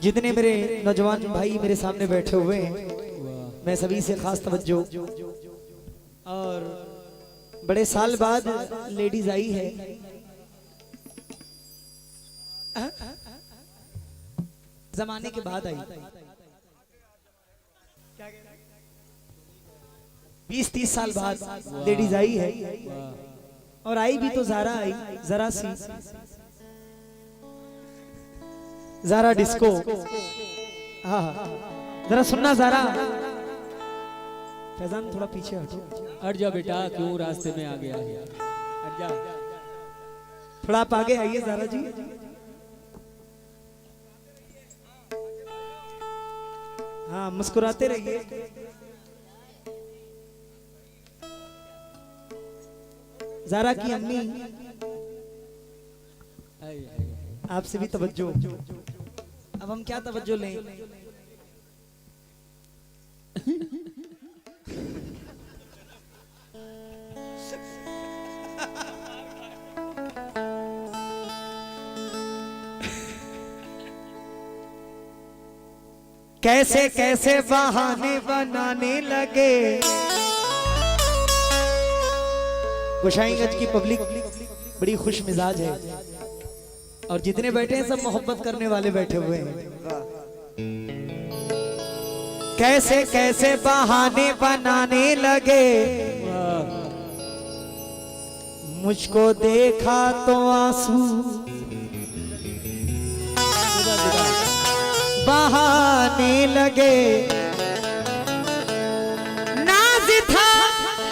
जितने मेरे नौजवान भाई मेरे सामने बैठे हुए हैं, मैं सभी से खास तवज्जो। और बड़े साल बाद लेडीज आई है, जमाने के बाद आई, 20-30 साल बाद लेडीज आई है। और आई भी तो ज़ारा आई, जरा सी ज़ारा डिस्को। हाँ जरा सुनना ज़ारा। फैजान थोड़ा पीछे हटो। हट जा बेटा, क्यों रास्ते में आ गया है, हट जा। थोड़ा आप आगे आइए ज़ारा जी। हाँ मुस्कुराते रहिए। ज़ारा की अम्मी आपसे भी तवज्जो। अब हम क्या तवज्जो लें? कैसे कैसे बहाने बनाने लगे। गोसाईगंज की पब्लिक बड़ी खुश मिजाज है और जितने बैठे हैं सब मोहब्बत करने वाले बैठे हुए हैं। कैसे कैसे बहाने बनाने लगे, मुझको देखा तो आंसू बहाने लगे। नाज था,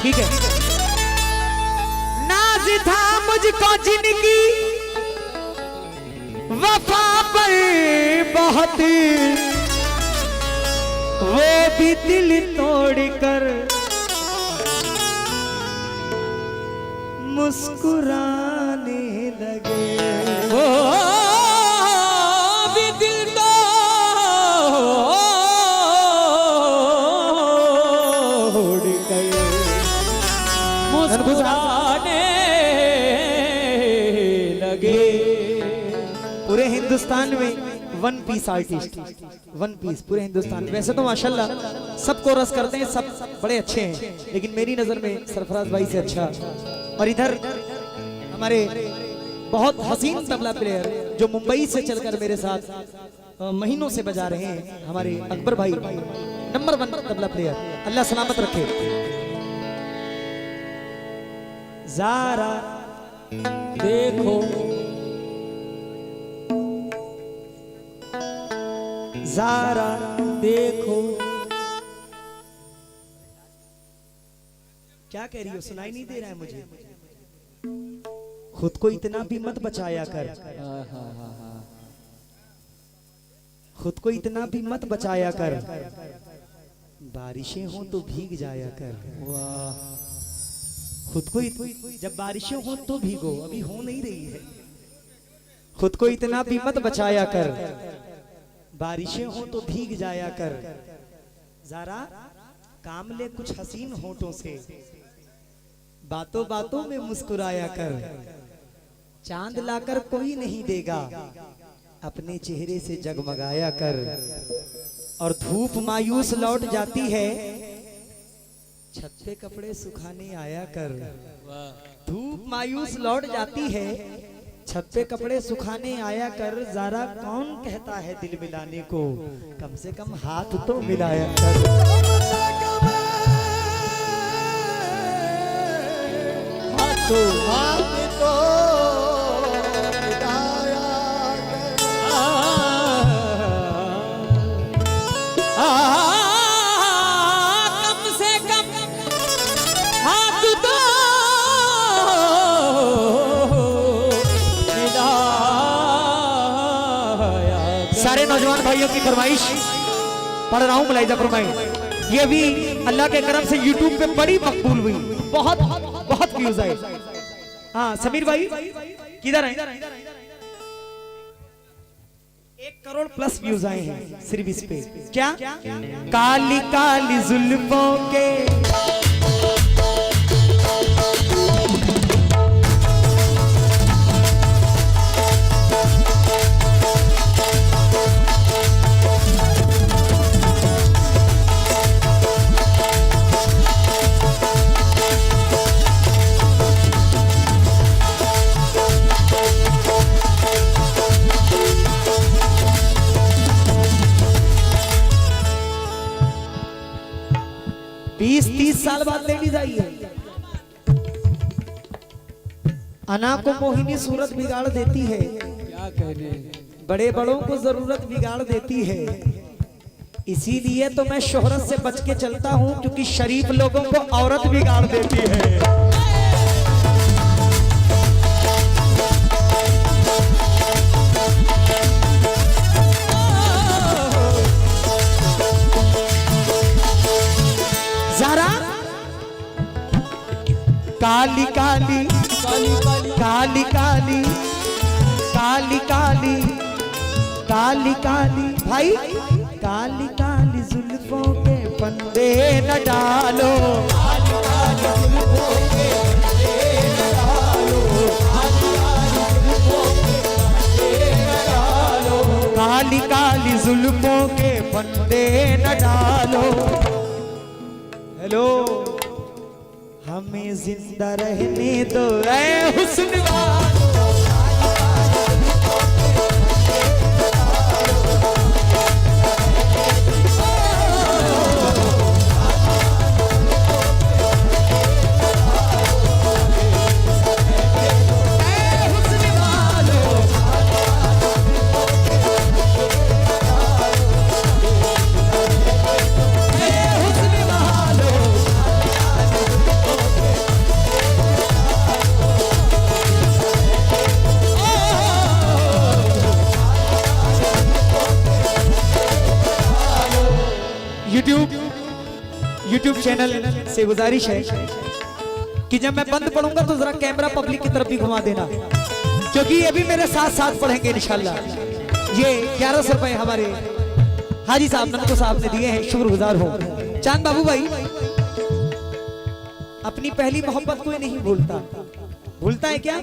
ठीक है, नाज था मुझको जिनकी वफा पर बहुत, वो भी दिल तोड़कर मुस्कुराने लगे। वो भी दिल तोड़कर मुस्कुराने लगे। पूरे हिंदुस्तान में one piece artist, one piece पूरे हिंदुस्तान में। वैसे तो माशाल्लाह सब कोरस करते हैं, सब बड़े अच्छे हैं, लेकिन मेरी नजर में सरफराज भाई से अच्छा। और इधर हमारे बहुत हसीन तबला प्लेयर जो मुंबई से चलकर मेरे साथ महीनों से बजा रहे हैं, हमारे अकबर भाई नंबर 1 तबला प्लेयर, अल्लाह सलामत रखे। ज़ारा देखो ज़ारा देखो, क्या कह रही हो? सुनाई नहीं दे रहा है मुझे। खुद को इतना भी मत बचाया कर, खुद को इतना भी मत बचाया कर, बारिशें हो तो भीग जाया कर। वाह, खुद को जब बारिशें हो तो भीगो, अभी हो नहीं रही है। खुद को इतना भी मत बचाया कर, बारिशें हो तो भीग जाया कर। ज़ारा काम ले कुछ हसीन होठों से, बातों बातों में मुस्कुराया कर। चांद लाकर कोई नहीं देगा, अपने चेहरे से जगमगाया कर। और धूप मायूस लौट जाती है, छत पे कपड़े सुखाने आया कर। धूप मायूस लौट जाती है, छत पे कपड़े सुखाने आया कर। ज़ारा कौन कहता है दिल मिलाने को, कम से कम हाथ तो मिलाया कर। हाथ तो मिलाया कम से कम हाथ तो सारे नौजवान भाइयों की फरमाइश पढ़ रहा हूँ, मुलाहिजा फरमाएं। ये भी अल्लाह के करम से YouTube पे बड़ी मकबूल हुई, बहुत बहुत व्यूज आए। हाँ समीर भाई किधर है? 1 करोड़ प्लस व्यूज आए हैं सिर्फ इस पे। क्या काली काली जुल्फों के 20-30 साल बाद लेडीज आई है। अना को मोहिनी सूरत बिगाड़ देती है, क्या कहने। बड़े बड़ों को जरूरत बिगाड़ देती है। इसीलिए तो मैं शोहरत से बच के चलता हूं, क्योंकि शरीफ लोगों को औरत बिगाड़ देती है। जरा काली काली काली काली काली काली काली काली काली काली भाई, काली काली जुल्फों के फंदे न डालो, काली काली जुल्फों के फंदे न डालो। हेलो, हमें जिंदा रहने दो ऐ हुस्न वालो। यूट्यूब चैनल से गुजारिश है कि जब मैं बंद पढ़ूंगा तो जरा कैमरा पब्लिक की तरफ भी घुमा देना, क्योंकि ये भी मेरे साथ साथ पढ़ेंगे इंशाल्लाह। ये 1100 रुपए हमारे हाजी साहब ननको साहब ने दिए हैं, शुक्रगुजार हो। चांद बाबू भाई, अपनी पहली मोहब्बत कोई नहीं भूलता, भूलता है क्या?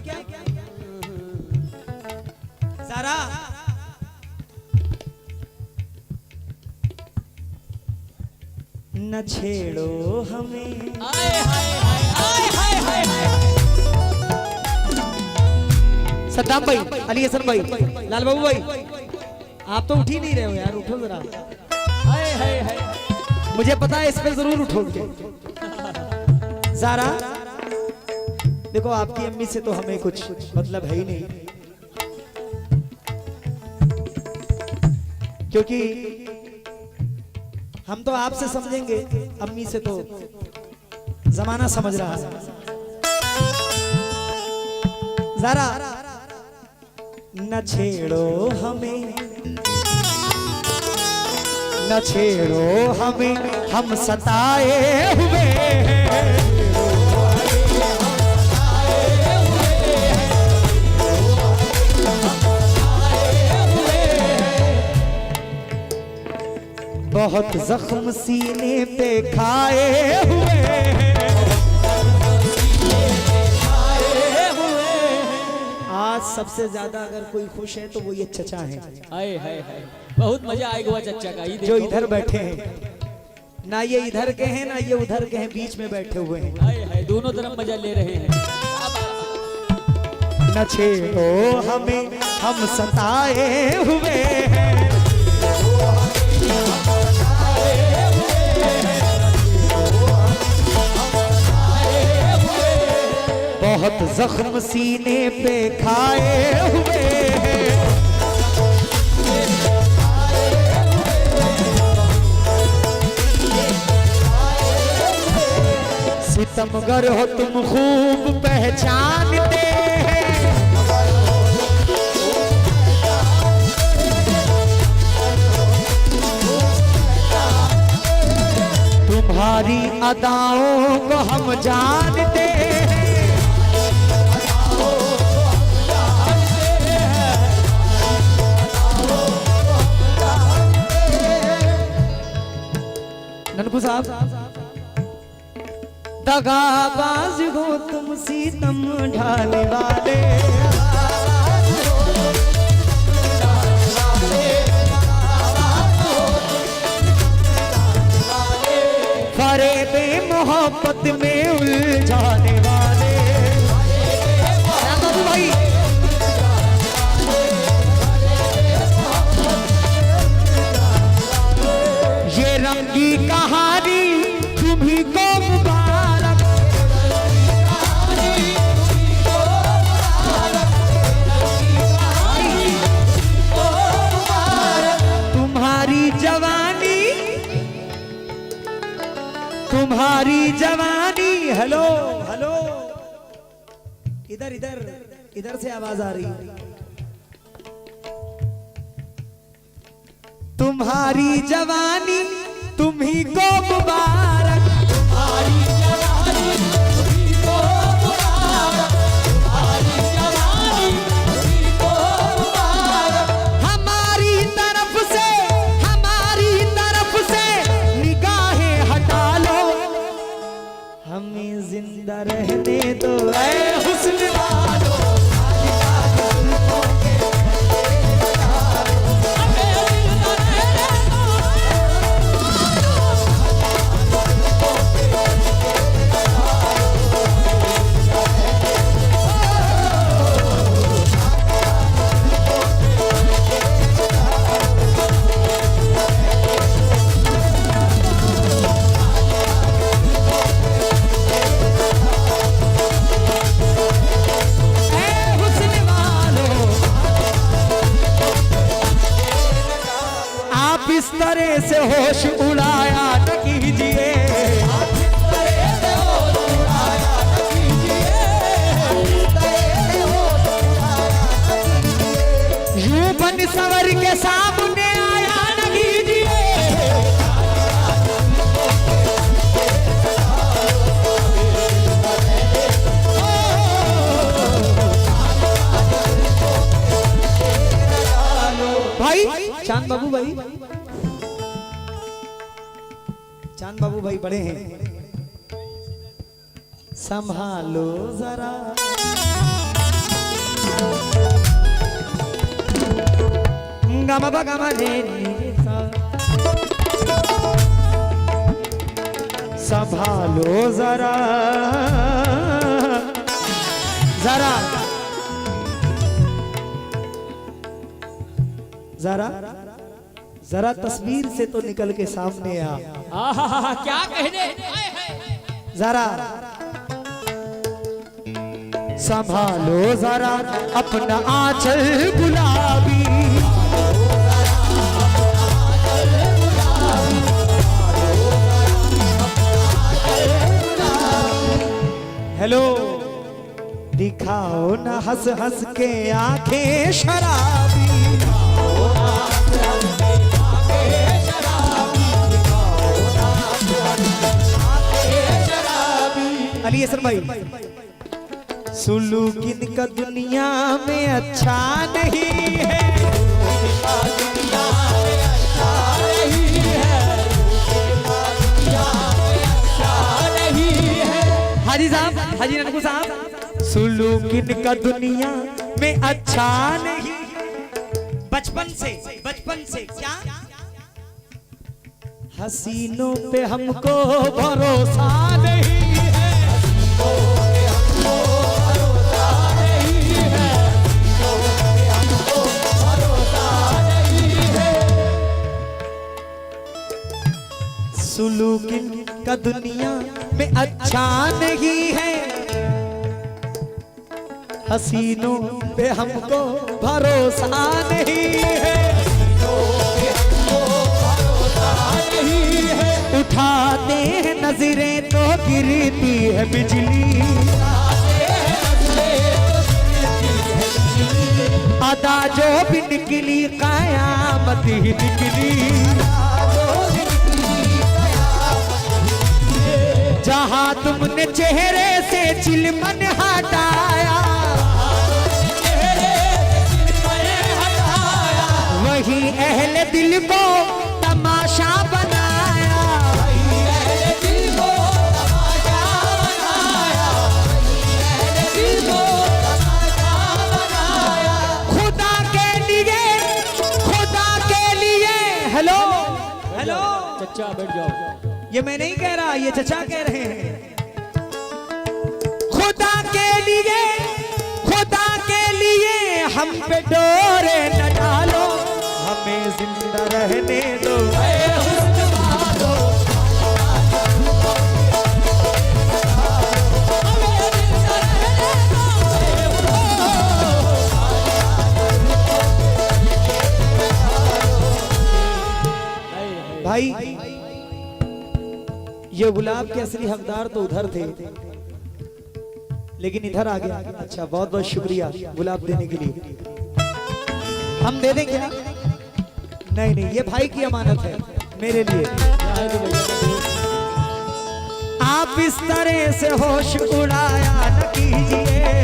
सारा न छेड़ो हमें, आए हाय हाय आए हाय हाय हाय। सद्दाम भाई, अली हसन भाई, लाल बाबू भाई, आप तो उठ ही नहीं रहे हो यार, उठो जरा। हाय हाय हाय। मुझे पता है इस पे जरूर उठोगे। ज़ारा देखो, आपकी अम्मी से तो हमें कुछ मतलब है ही नहीं, क्योंकि हम तो आपसे समझेंगे, अम्मी से तो जमाना समझ रहा है। ज़ारा न छेड़ो हमें, न छेड़ो हमें, हम सताए हुए हैं। बहुत जख्म सीने पे खाए हुए हैं। आज सबसे ज्यादा अगर कोई खुश है तो वो ये चचा हैं। हाय हाय हाय, बहुत मजा आएगा चचा का। ये जो इधर बैठे हैं, ना ये इधर के हैं ना ये उधर के हैं, बीच में बैठे हुए हैं। हाय हाय, दोनों तरफ मजा ले रहे हैं। न छेड़ो हमें, हम सताए हुए हैं। बहुत जख्म सीने पे खाए हुए हैं। सितमगर हो तुम खूब पहचानते हैं, तुम्हारी अदाओं को हम जानते हैं। ननकू साहब, दगाबाज हो तुम, सीतम ढाने वाले, फरेबे मोहब्बत में उलझाने वाले। भाई ये रंगी कहानी तुम ही तुम्ही को मुबारक। तुम्हारी जवानी, तुम्हारी जवानी। हेलो हेलो, इधर इधर इधर से आवाज आ रही। तुम्हारी जवानी तुम्ही को मुबारक। तुम्हारी जवानी तुम्ही को मुबारक। तुम्हारी जवानी तुम्ही को मुबारक। हमारी तरफ से निगाहें हटा लो, हमें जिंदा रहने दो ऐ हुस्न वालो। इस तरह से होश उड़ाया न कीजिए, यूं बन सवर के सामने आया न कीजिए। भाई चांद बाबू भाई, चांद बाबू भाई बड़े हैं, संभालो जरा। गमा बा गमा रे सा, संभालो जरा जरा जरा जरा तस्वीर से तो निकल के सामने आ। आहा, क्या कहने। जरा संभालो जरा अपना आंचल गुलाबी। हेलो, दिखाओ ना हंस हंस के आंखें शराबी। अली हसन भाई, सुलूक इनका दुनिया में अच्छा नहीं है। हाजी साहब, हाजी ननकू साहब, सुलूक इनका दुनिया में अच्छा नहीं। बचपन से क्या हसीनों पे हमको भरोसा नहीं है। सुलूक का दुनिया में अच्छा नहीं है, हसीनों पे हमको भरोसा नहीं है। उठाते हैं नजरें तो गिरती है बिजली। अदा जो भी निकली कयामत ही निकली। जहां तुमने चेहरे से चिलमन हटाया, वही अहले दिल को तमाशा बनाया। खुदा के लिए हेलो हेलो चचा बैठ जाओ। ये मैं नहीं कह रहा, ये चचा कह रहे हैं। खुदा के लिए हम पे डोरे न डालो, हमें जिंदा रहने दो। भाई ये गुलाब के असली हकदार तो उधर थे, लेकिन इधर आ गया। अच्छा, बहुत बहुत शुक्रिया गुलाब देने के लिए। हम दे दें क्या? नहीं नहीं, ये भाई की अमानत है मेरे लिए। जाए तो भैया आप इस तरह से होश उड़ाया न कीजिए,